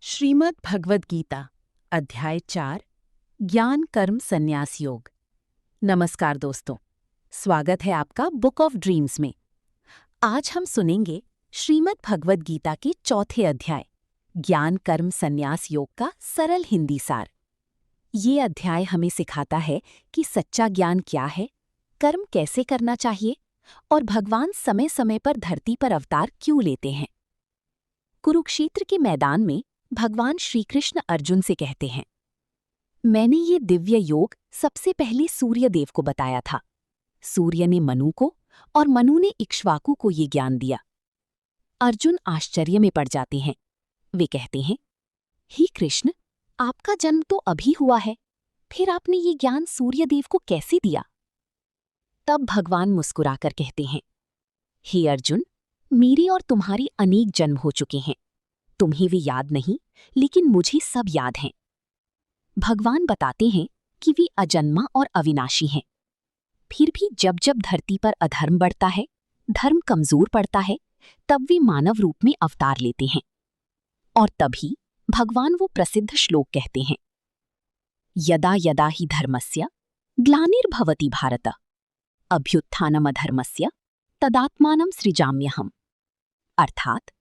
श्रीमद् भगवद गीता अध्याय 4 ज्ञान कर्म संन्यास योग। नमस्कार दोस्तों, स्वागत है आपका बुक ऑफ ड्रीम्स में। आज हम सुनेंगे श्रीमद् भगवद गीता के चौथे अध्याय ज्ञान कर्म संन्यास योग का सरल हिंदी सार। ये अध्याय हमें सिखाता है कि सच्चा ज्ञान क्या है, कर्म कैसे करना चाहिए और भगवान समय समय पर धरती पर अवतार क्यों लेते हैं। कुरुक्षेत्र के मैदान में भगवान श्री कृष्ण अर्जुन से कहते हैं, मैंने ये दिव्य योग सबसे पहले सूर्य देव को बताया था। सूर्य ने मनु को और मनु ने इक्ष्वाकु को ये ज्ञान दिया। अर्जुन आश्चर्य में पड़ जाते हैं। वे कहते हैं, हे कृष्ण, आपका जन्म तो अभी हुआ है, फिर आपने ये ज्ञान सूर्य देव को कैसे दिया? तब भगवान मुस्कुराकर कहते हैं, हे अर्जुन, मेरे और तुम्हारी अनेक जन्म हो चुके हैं। तुम्हें वे याद नहीं, लेकिन मुझे सब याद हैं। भगवान बताते हैं कि वे अजन्मा और अविनाशी हैं। फिर भी जब जब धरती पर अधर्म बढ़ता है, धर्म कमजोर पड़ता है, तब वे मानव रूप में अवतार लेते हैं। और तभी भगवान वो प्रसिद्ध श्लोक कहते हैं, यदा यदा हि धर्मस्य ग्लानिर्भवति भारत अभ्युत्थानमधर्मस्य तदात्मानं सृजाम्यहम्। अर्थात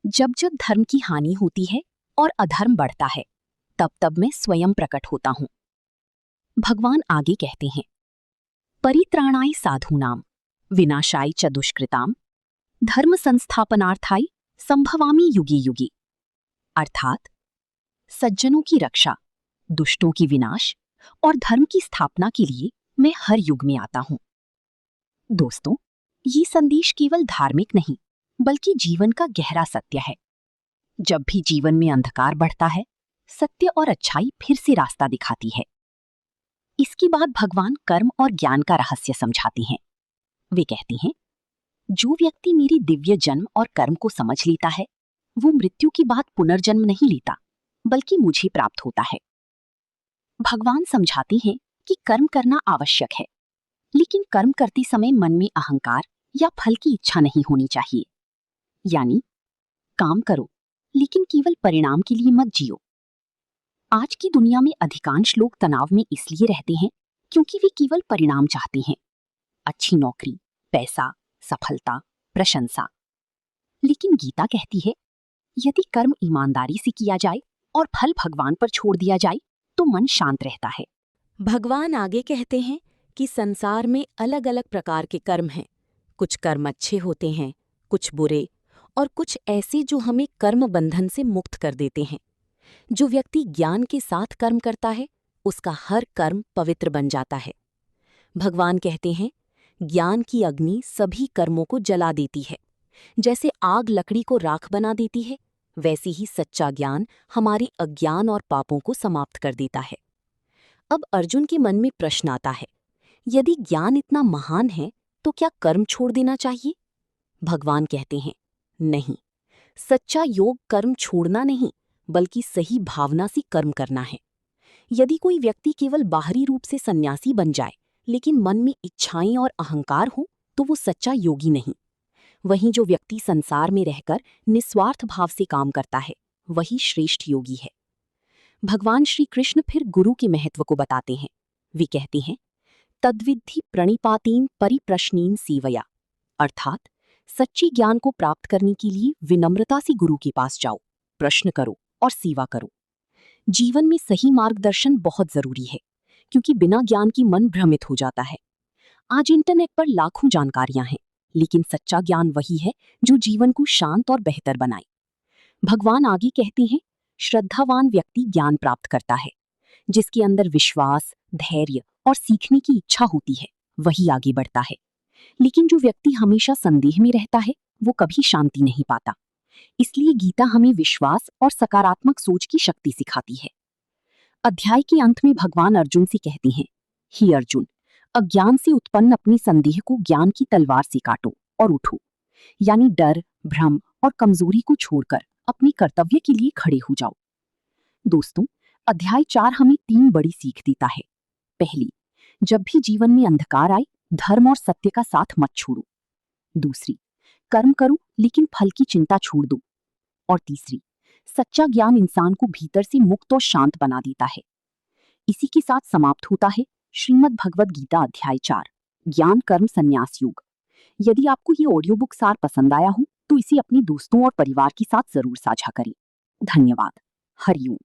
जब जब धर्म की हानि होती है और अधर्म बढ़ता है, तब तब मैं स्वयं प्रकट होता हूं। भगवान आगे कहते हैं, परित्राणाय साधूनां विनाशाय च दुष्कृतां धर्म संस्थापनार्थाय संभवामि युगे युगे। अर्थात सज्जनों की रक्षा, दुष्टों की विनाश और धर्म की स्थापना के लिए मैं हर युग में आता हूं। दोस्तों, ये संदेश केवल धार्मिक नहीं बल्कि जीवन का गहरा सत्य है। जब भी जीवन में अंधकार बढ़ता है, सत्य और अच्छाई फिर से रास्ता दिखाती है। इसके बाद भगवान कर्म और ज्ञान का रहस्य समझाते हैं। वे कहते हैं, जो व्यक्ति मेरे दिव्य जन्म और कर्म को समझ लेता है, वो मृत्यु के बाद पुनर्जन्म नहीं लेता, बल्कि मुझे प्राप्त होता है। भगवान समझाते हैं कि कर्म करना आवश्यक है, लेकिन कर्म करते समय मन में अहंकार या फल की इच्छा नहीं होनी चाहिए। यानी काम करो, लेकिन केवल परिणाम के लिए मत जियो। आज की दुनिया में अधिकांश लोग तनाव में इसलिए रहते हैं क्योंकि वे केवल परिणाम चाहते हैं, अच्छी नौकरी, पैसा, सफलता, प्रशंसा। लेकिन गीता कहती है, यदि कर्म ईमानदारी से किया जाए और फल भगवान पर छोड़ दिया जाए तो मन शांत रहता है। भगवान आगे कहते हैं कि संसार में अलग अलग प्रकार के कर्म हैं। कुछ कर्म अच्छे होते हैं, कुछ बुरे, और कुछ ऐसे जो हमें कर्म बंधन से मुक्त कर देते हैं। जो व्यक्ति ज्ञान के साथ कर्म करता है, उसका हर कर्म पवित्र बन जाता है। भगवान कहते हैं, ज्ञान की अग्नि सभी कर्मों को जला देती है। जैसे आग लकड़ी को राख बना देती है, वैसे ही सच्चा ज्ञान हमारे अज्ञान और पापों को समाप्त कर देता है। अब अर्जुन के मन में प्रश्न आता है, यदि ज्ञान इतना महान है तो क्या कर्म छोड़ देना चाहिए? भगवान कहते हैं, नहीं, सच्चा योग कर्म छोड़ना नहीं, बल्कि सही भावना से कर्म करना है। यदि कोई व्यक्ति केवल बाहरी रूप से सन्यासी बन जाए, लेकिन मन में इच्छाएं और अहंकार हो, तो वो सच्चा योगी नहीं। वहीं जो व्यक्ति संसार में रहकर निस्वार्थ भाव से काम करता है, वही श्रेष्ठ योगी है। भगवान श्री कृष्ण फिर गुरु के महत्व को बताते हैं। वे कहते हैं, तद्विद्धि प्रणिपातीन परिप्रश्नीन सेवया। अर्थात सच्ची ज्ञान को प्राप्त करने के लिए विनम्रता से गुरु के पास जाओ, प्रश्न करो और सेवा करो। जीवन में सही मार्गदर्शन बहुत जरूरी है, क्योंकि बिना ज्ञान की मन भ्रमित हो जाता है। आज इंटरनेट पर लाखों जानकारियां हैं, लेकिन सच्चा ज्ञान वही है जो जीवन को शांत और बेहतर बनाए। भगवान आगे कहते हैं, श्रद्धावान व्यक्ति ज्ञान प्राप्त करता है। जिसके अंदर विश्वास, धैर्य और सीखने की इच्छा होती है, वही आगे बढ़ता है। लेकिन जो व्यक्ति हमेशा संदेह में रहता है, वो कभी शांति नहीं पाता। इसलिए गीता हमें विश्वास और सकारात्मक सोच की शक्ति सिखाती है। अध्याय के अंत में भगवान अर्जुन से कहते हैं, हे अर्जुन, अज्ञान से उत्पन्न अपनी संदेह को ज्ञान की तलवार से काटो और उठो। यानी डर, भ्रम और कमजोरी को छोड़कर अपने कर्तव्य के लिए खड़े हो जाओ। दोस्तों, अध्याय 4 हमें 3 बड़ी सीख देता है। पहली, जब भी जीवन में अंधकार आए, धर्म और सत्य का साथ मत छोड़ो। दूसरी, कर्म करो लेकिन फल की चिंता छोड़ दो। और तीसरी, सच्चा ज्ञान इंसान को भीतर से मुक्त और शांत बना देता है। इसी के साथ समाप्त होता है श्रीमद् भगवद गीता अध्याय 4, ज्ञान कर्म संन्यास योग। यदि आपको ये ऑडियो बुक सार पसंद आया हो तो इसे अपने दोस्तों और परिवार के साथ जरूर साझा करें। धन्यवाद। हरिओम।